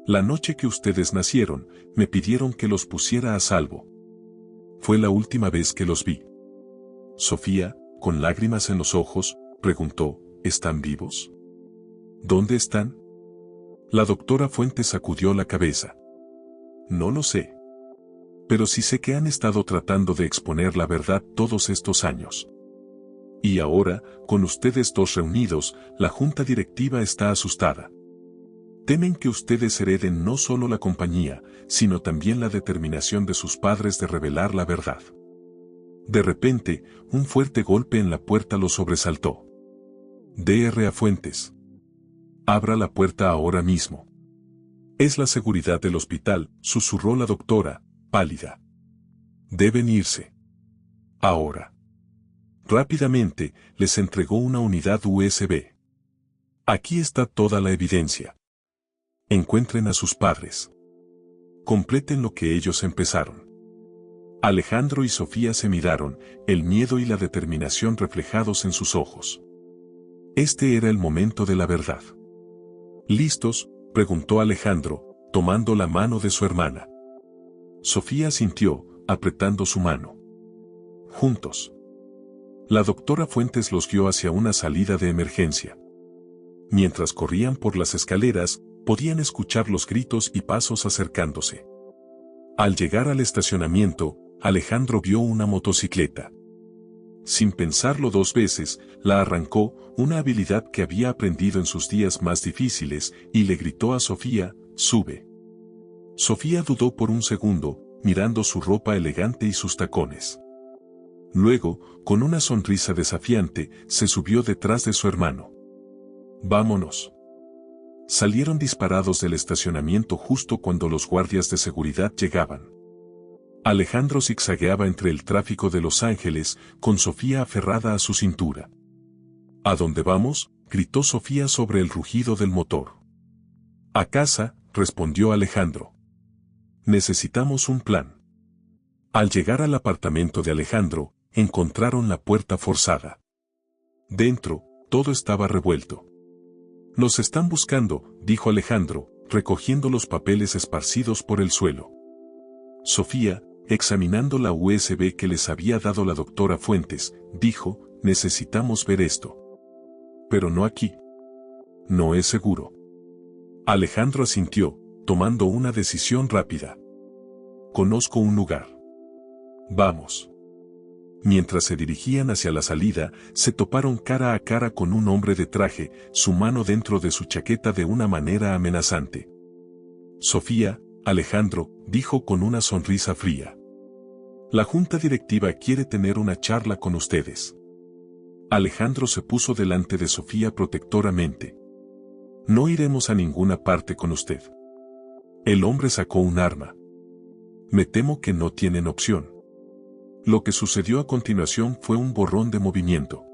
La noche que ustedes nacieron, me pidieron que los pusiera a salvo. Fue la última vez que los vi. Sofía, con lágrimas en los ojos, preguntó, ¿están vivos? ¿Dónde están? La doctora Fuentes sacudió la cabeza. No lo sé. Pero sí sé que han estado tratando de exponer la verdad todos estos años. Y ahora, con ustedes dos reunidos, la junta directiva está asustada. Temen que ustedes hereden no solo la compañía, sino también la determinación de sus padres de revelar la verdad. De repente, un fuerte golpe en la puerta los sobresaltó. Dr. Fuentes. Abra la puerta ahora mismo. Es la seguridad del hospital, susurró la doctora, pálida. Deben irse. Ahora. Rápidamente, les entregó una unidad USB. Aquí está toda la evidencia. Encuentren a sus padres. Completen lo que ellos empezaron. Alejandro y Sofía se miraron, el miedo y la determinación reflejados en sus ojos. Este era el momento de la verdad. ¿Listos?, preguntó Alejandro, tomando la mano de su hermana. Sofía asintió, apretando su mano. Juntos. La doctora Fuentes los guió hacia una salida de emergencia. Mientras corrían por las escaleras, podían escuchar los gritos y pasos acercándose. Al llegar al estacionamiento, Alejandro vio una motocicleta. Sin pensarlo dos veces, la arrancó, una habilidad que había aprendido en sus días más difíciles, y le gritó a Sofía, «Sube». Sofía dudó por un segundo, mirando su ropa elegante y sus tacones. Luego, con una sonrisa desafiante, se subió detrás de su hermano. «Vámonos». Salieron disparados del estacionamiento justo cuando los guardias de seguridad llegaban. Alejandro zigzagueaba entre el tráfico de Los Ángeles, con Sofía aferrada a su cintura. ¿A dónde vamos?, gritó Sofía sobre el rugido del motor. A casa, respondió Alejandro. Necesitamos un plan. Al llegar al apartamento de Alejandro, encontraron la puerta forzada. Dentro, todo estaba revuelto. Nos están buscando, dijo Alejandro, recogiendo los papeles esparcidos por el suelo. Sofía, examinando la USB que les había dado la doctora Fuentes, dijo, necesitamos ver esto. Pero no aquí. No es seguro. Alejandro asintió, tomando una decisión rápida. Conozco un lugar. Vamos. Mientras se dirigían hacia la salida, se toparon cara a cara con un hombre de traje, su mano dentro de su chaqueta de una manera amenazante. Sofía, Alejandro, dijo con una sonrisa fría. La junta directiva quiere tener una charla con ustedes. Alejandro se puso delante de Sofía protectoramente. No iremos a ninguna parte con usted. El hombre sacó un arma. Me temo que no tienen opción. Lo que sucedió a continuación fue un borrón de movimiento.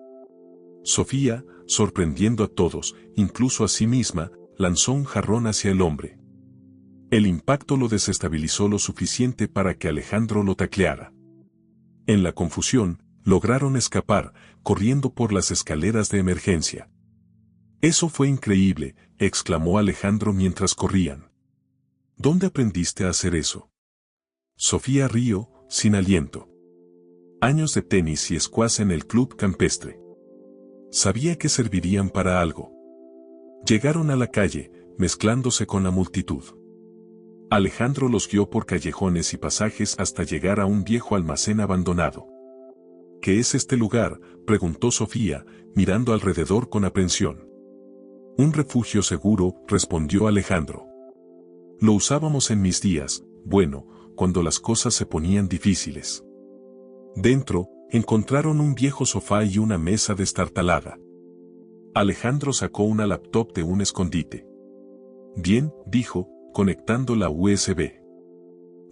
Sofía, sorprendiendo a todos, incluso a sí misma, lanzó un jarrón hacia el hombre. El impacto lo desestabilizó lo suficiente para que Alejandro lo tacleara. En la confusión, lograron escapar, corriendo por las escaleras de emergencia. Eso fue increíble, exclamó Alejandro mientras corrían. ¿Dónde aprendiste a hacer eso? Sofía rió, sin aliento. Años de tenis y squash en el club campestre. Sabía que servirían para algo. Llegaron a la calle, mezclándose con la multitud. Alejandro los guió por callejones y pasajes hasta llegar a un viejo almacén abandonado. ¿Qué es este lugar?, preguntó Sofía, mirando alrededor con aprensión. Un refugio seguro, respondió Alejandro. Lo usábamos en mis días, bueno, cuando las cosas se ponían difíciles. Dentro, encontraron un viejo sofá y una mesa destartalada. Alejandro sacó una laptop de un escondite. Bien, dijo, conectando la USB.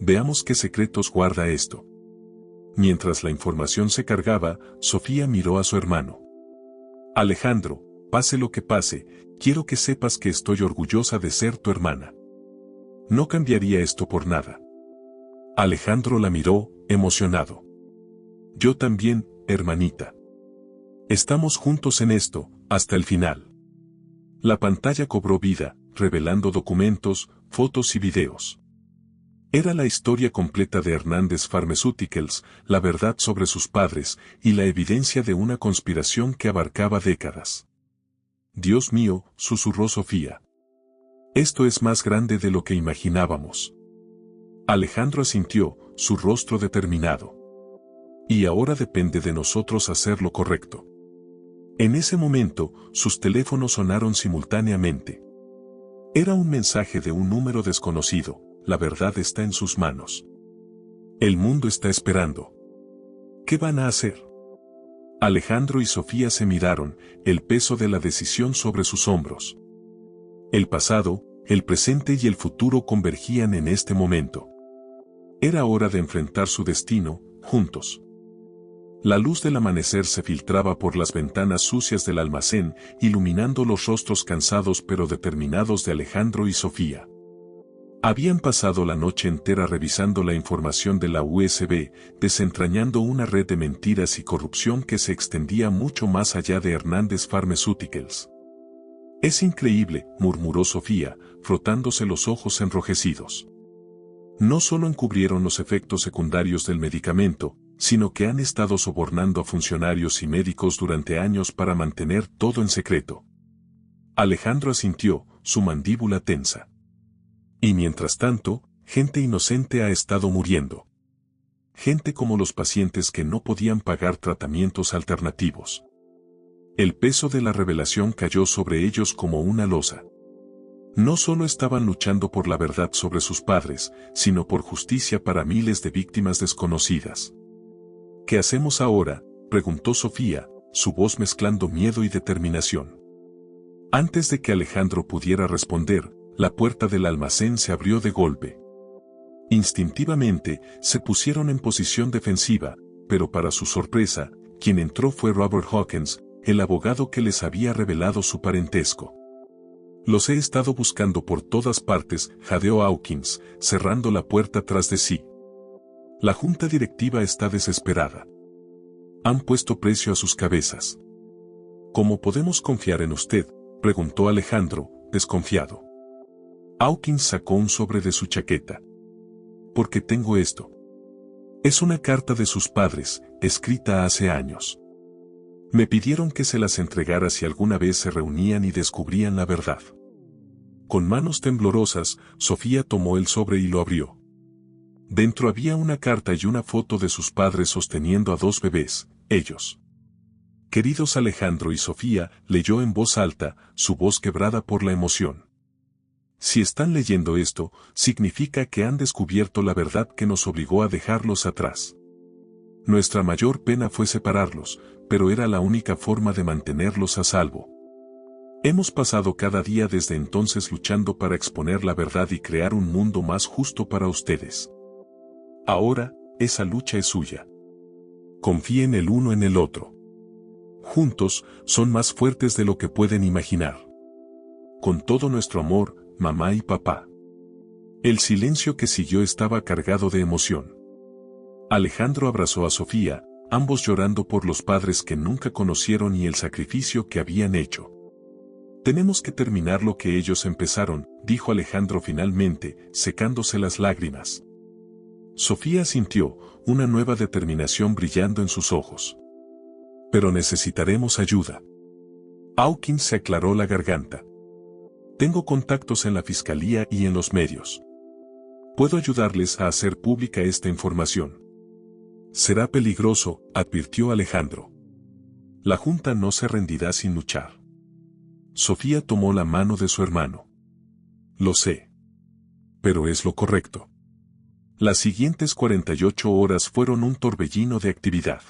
Veamos qué secretos guarda esto. Mientras la información se cargaba, Sofía miró a su hermano. Alejandro, pase lo que pase, quiero que sepas que estoy orgullosa de ser tu hermana. No cambiaría esto por nada. Alejandro la miró, emocionado. Yo también, hermanita. Estamos juntos en esto, hasta el final. La pantalla cobró vida, revelando documentos, fotos y videos. Era la historia completa de Hernández Pharmaceuticals, la verdad sobre sus padres, y la evidencia de una conspiración que abarcaba décadas. Dios mío, susurró Sofía. Esto es más grande de lo que imaginábamos. Alejandro asintió, su rostro determinado. Y ahora depende de nosotros hacer lo correcto. En ese momento, sus teléfonos sonaron simultáneamente. Era un mensaje de un número desconocido, la verdad está en sus manos. El mundo está esperando. ¿Qué van a hacer? Alejandro y Sofía se miraron, el peso de la decisión sobre sus hombros. El pasado, el presente y el futuro convergían en este momento. Era hora de enfrentar su destino, juntos. La luz del amanecer se filtraba por las ventanas sucias del almacén, iluminando los rostros cansados pero determinados de Alejandro y Sofía. Habían pasado la noche entera revisando la información de la USB, desentrañando una red de mentiras y corrupción que se extendía mucho más allá de Hernández Pharmaceuticals. Es increíble, murmuró Sofía, frotándose los ojos enrojecidos. No solo encubrieron los efectos secundarios del medicamento, sino que han estado sobornando a funcionarios y médicos durante años para mantener todo en secreto. Alejandro asintió, su mandíbula tensa. Y mientras tanto, gente inocente ha estado muriendo. Gente como los pacientes que no podían pagar tratamientos alternativos. El peso de la revelación cayó sobre ellos como una losa. No solo estaban luchando por la verdad sobre sus padres, sino por justicia para miles de víctimas desconocidas. ¿Qué hacemos ahora?, preguntó Sofía, su voz mezclando miedo y determinación. Antes de que Alejandro pudiera responder, la puerta del almacén se abrió de golpe. Instintivamente, se pusieron en posición defensiva, pero para su sorpresa, quien entró fue Robert Hawkins, el abogado que les había revelado su parentesco. Los he estado buscando por todas partes, jadeó Hawkins, cerrando la puerta tras de sí. La junta directiva está desesperada. Han puesto precio a sus cabezas. ¿Cómo podemos confiar en usted?, preguntó Alejandro, desconfiado. Hawkins sacó un sobre de su chaqueta. Porque tengo esto. Es una carta de sus padres, escrita hace años. Me pidieron que se las entregara si alguna vez se reunían y descubrían la verdad. Con manos temblorosas, Sofía tomó el sobre y lo abrió. Dentro había una carta y una foto de sus padres sosteniendo a dos bebés, ellos. Queridos Alejandro y Sofía, leyó en voz alta, su voz quebrada por la emoción. Si están leyendo esto, significa que han descubierto la verdad que nos obligó a dejarlos atrás. Nuestra mayor pena fue separarlos, pero era la única forma de mantenerlos a salvo. Hemos pasado cada día desde entonces luchando para exponer la verdad y crear un mundo más justo para ustedes. Ahora, esa lucha es suya. Confíen el uno en el otro. Juntos, son más fuertes de lo que pueden imaginar. Con todo nuestro amor, mamá y papá. El silencio que siguió estaba cargado de emoción. Alejandro abrazó a Sofía, ambos llorando por los padres que nunca conocieron y el sacrificio que habían hecho. Tenemos que terminar lo que ellos empezaron, dijo Alejandro finalmente, secándose las lágrimas. Sofía sintió una nueva determinación brillando en sus ojos. Pero necesitaremos ayuda. Hawkins se aclaró la garganta. Tengo contactos en la fiscalía y en los medios. Puedo ayudarles a hacer pública esta información. Será peligroso, advirtió Alejandro. La Junta no se rendirá sin luchar. Sofía tomó la mano de su hermano. Lo sé. Pero es lo correcto. Las siguientes 48 horas fueron un torbellino de actividad.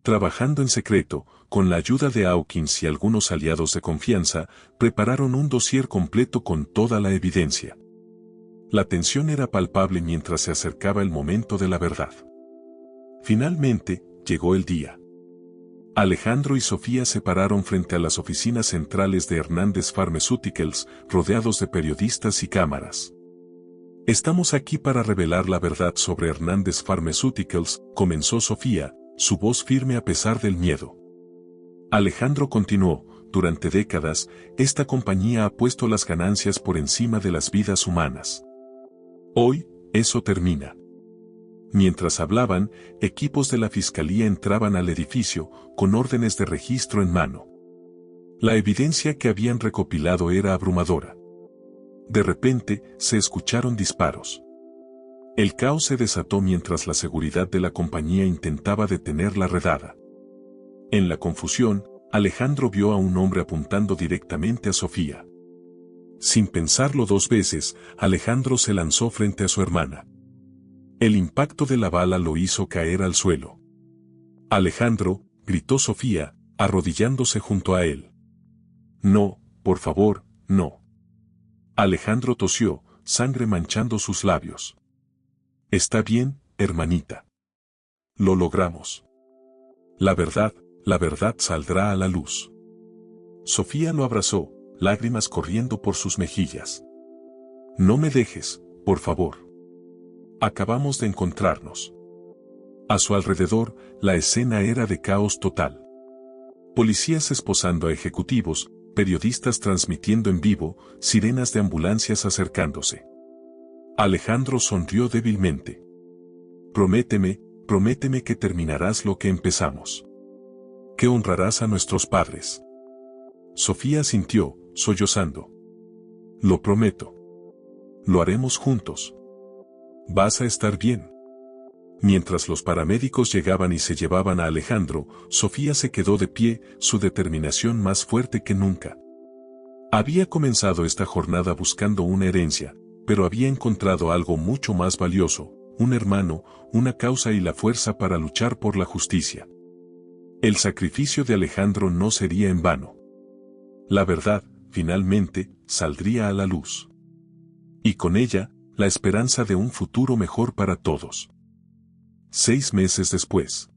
Trabajando en secreto, con la ayuda de Hawkins y algunos aliados de confianza, prepararon un dossier completo con toda la evidencia. La tensión era palpable mientras se acercaba el momento de la verdad. Finalmente, llegó el día. Alejandro y Sofía se pararon frente a las oficinas centrales de Hernández Pharmaceuticals, rodeados de periodistas y cámaras. Estamos aquí para revelar la verdad sobre Hernández Pharmaceuticals, comenzó Sofía, su voz firme a pesar del miedo. Alejandro continuó, durante décadas, esta compañía ha puesto las ganancias por encima de las vidas humanas. Hoy, eso termina. Mientras hablaban, equipos de la fiscalía entraban al edificio, con órdenes de registro en mano. La evidencia que habían recopilado era abrumadora. De repente, se escucharon disparos. El caos se desató mientras la seguridad de la compañía intentaba detener la redada. En la confusión, Alejandro vio a un hombre apuntando directamente a Sofía. Sin pensarlo dos veces, Alejandro se lanzó frente a su hermana. El impacto de la bala lo hizo caer al suelo. Alejandro, gritó Sofía, arrodillándose junto a él. No, por favor, no. Alejandro tosió, sangre manchando sus labios. Está bien, hermanita. Lo logramos. La verdad saldrá a la luz. Sofía lo abrazó, lágrimas corriendo por sus mejillas. No me dejes, por favor. Acabamos de encontrarnos. A su alrededor, la escena era de caos total. Policías esposando a ejecutivos, periodistas transmitiendo en vivo, sirenas de ambulancias acercándose. Alejandro sonrió débilmente. Prométeme que terminarás lo que empezamos. Que honrarás a nuestros padres. Sofía asintió, sollozando. Lo prometo. Lo haremos juntos. Vas a estar bien. Mientras los paramédicos llegaban y se llevaban a Alejandro, Sofía se quedó de pie, su determinación más fuerte que nunca. Había comenzado esta jornada buscando una herencia, pero había encontrado algo mucho más valioso, un hermano, una causa y la fuerza para luchar por la justicia. El sacrificio de Alejandro no sería en vano. La verdad, finalmente, saldría a la luz. Y con ella, la esperanza de un futuro mejor para todos. 6 meses después.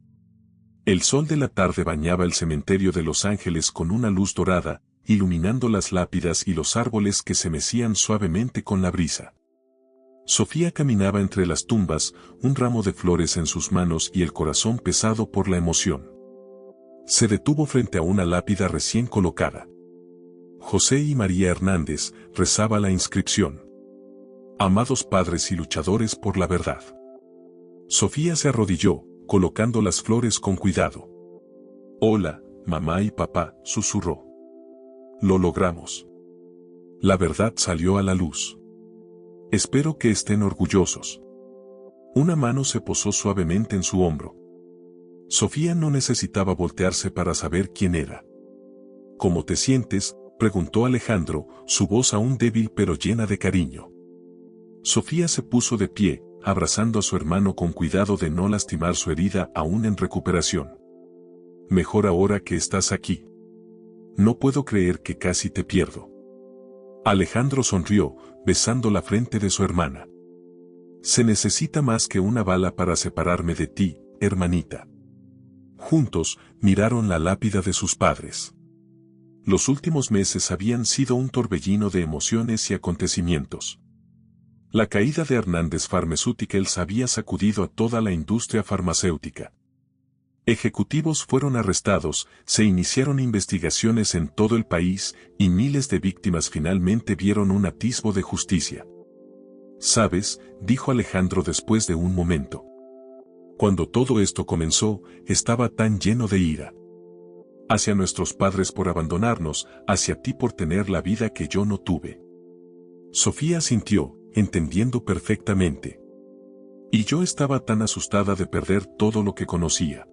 El sol de la tarde bañaba el cementerio de Los Ángeles con una luz dorada, iluminando las lápidas y los árboles que se mecían suavemente con la brisa. Sofía caminaba entre las tumbas, un ramo de flores en sus manos y el corazón pesado por la emoción. Se detuvo frente a una lápida recién colocada. José y María Hernández, rezaba la inscripción. Amados padres y luchadores por la verdad. Sofía se arrodilló, colocando las flores con cuidado. Hola, mamá y papá, susurró. Lo logramos. La verdad salió a la luz. Espero que estén orgullosos. Una mano se posó suavemente en su hombro. Sofía no necesitaba voltearse para saber quién era. ¿Cómo te sientes?, preguntó Alejandro, su voz aún débil pero llena de cariño. Sofía se puso de pie, abrazando a su hermano con cuidado de no lastimar su herida aún en recuperación. Mejor ahora que estás aquí. No puedo creer que casi te pierdo. Alejandro sonrió, besando la frente de su hermana. Se necesita más que una bala para separarme de ti, hermanita. Juntos, miraron la lápida de sus padres. Los últimos meses habían sido un torbellino de emociones y acontecimientos. La caída de Hernández Pharmaceuticals había sacudido a toda la industria farmacéutica. Ejecutivos fueron arrestados, se iniciaron investigaciones en todo el país y miles de víctimas finalmente vieron un atisbo de justicia. ¿Sabes?, dijo Alejandro después de un momento. Cuando todo esto comenzó, estaba tan lleno de ira. Hacia nuestros padres por abandonarnos, hacia ti por tener la vida que yo no tuve. Sofía asintió, entendiendo perfectamente. Y yo estaba tan asustada de perder todo lo que conocía.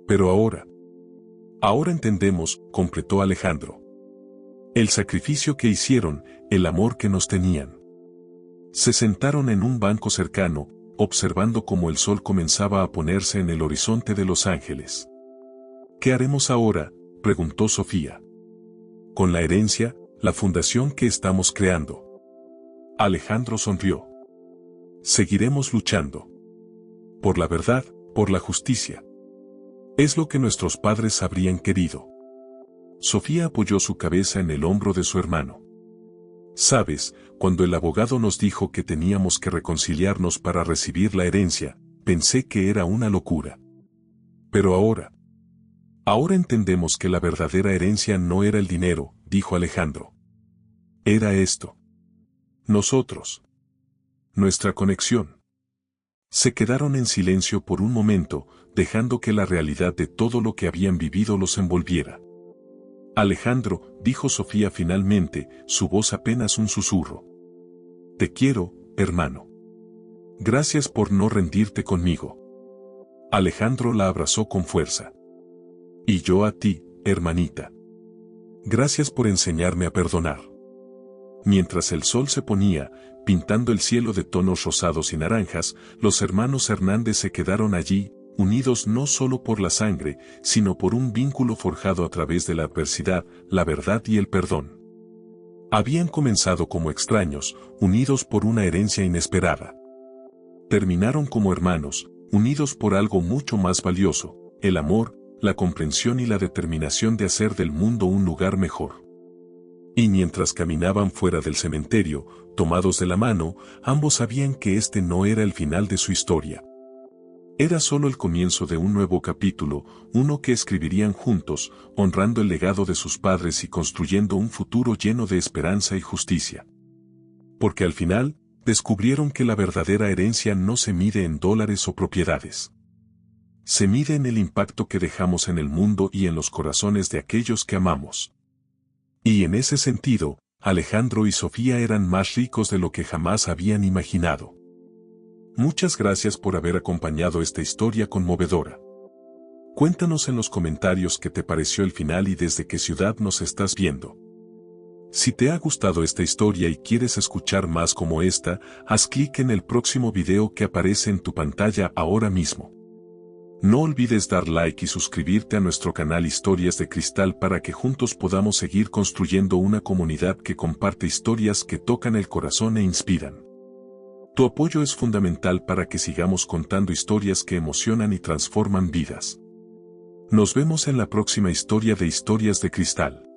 Pero ahora entendemos, completó Alejandro. El sacrificio que hicieron, el amor que nos tenían. Se sentaron en un banco cercano, observando cómo el sol comenzaba a ponerse en el horizonte de Los Ángeles. ¿Qué haremos ahora?, preguntó Sofía. Con la herencia, la fundación que estamos creando. Alejandro sonrió. Seguiremos luchando. Por la verdad, por la justicia. Es lo que nuestros padres habrían querido. Sofía apoyó su cabeza en el hombro de su hermano. Sabes, cuando el abogado nos dijo que teníamos que reconciliarnos para recibir la herencia, pensé que era una locura. Pero ahora entendemos que la verdadera herencia no era el dinero, dijo Alejandro. Era esto. Nosotros. Nuestra conexión. Se quedaron en silencio por un momento, dejando que la realidad de todo lo que habían vivido los envolviera. Alejandro, dijo Sofía finalmente, su voz apenas un susurro. Te quiero, hermano. Gracias por no rendirte conmigo. Alejandro la abrazó con fuerza. Y yo a ti, hermanita. Gracias por enseñarme a perdonar. Mientras el sol se ponía, pintando el cielo de tonos rosados y naranjas, los hermanos Hernández se quedaron allí, unidos no solo por la sangre, sino por un vínculo forjado a través de la adversidad, la verdad y el perdón. Habían comenzado como extraños, unidos por una herencia inesperada. Terminaron como hermanos, unidos por algo mucho más valioso, el amor, la comprensión y la determinación de hacer del mundo un lugar mejor. Y mientras caminaban fuera del cementerio, tomados de la mano, ambos sabían que este no era el final de su historia. Era solo el comienzo de un nuevo capítulo, uno que escribirían juntos, honrando el legado de sus padres y construyendo un futuro lleno de esperanza y justicia. Porque al final, descubrieron que la verdadera herencia no se mide en dólares o propiedades. Se mide en el impacto que dejamos en el mundo y en los corazones de aquellos que amamos. Y en ese sentido, Alejandro y Sofía eran más ricos de lo que jamás habían imaginado. Muchas gracias por haber acompañado esta historia conmovedora. Cuéntanos en los comentarios qué te pareció el final y desde qué ciudad nos estás viendo. Si te ha gustado esta historia y quieres escuchar más como esta, haz clic en el próximo video que aparece en tu pantalla ahora mismo. No olvides dar like y suscribirte a nuestro canal Historias de Cristal para que juntos podamos seguir construyendo una comunidad que comparte historias que tocan el corazón e inspiran. Tu apoyo es fundamental para que sigamos contando historias que emocionan y transforman vidas. Nos vemos en la próxima historia de Historias de Cristal.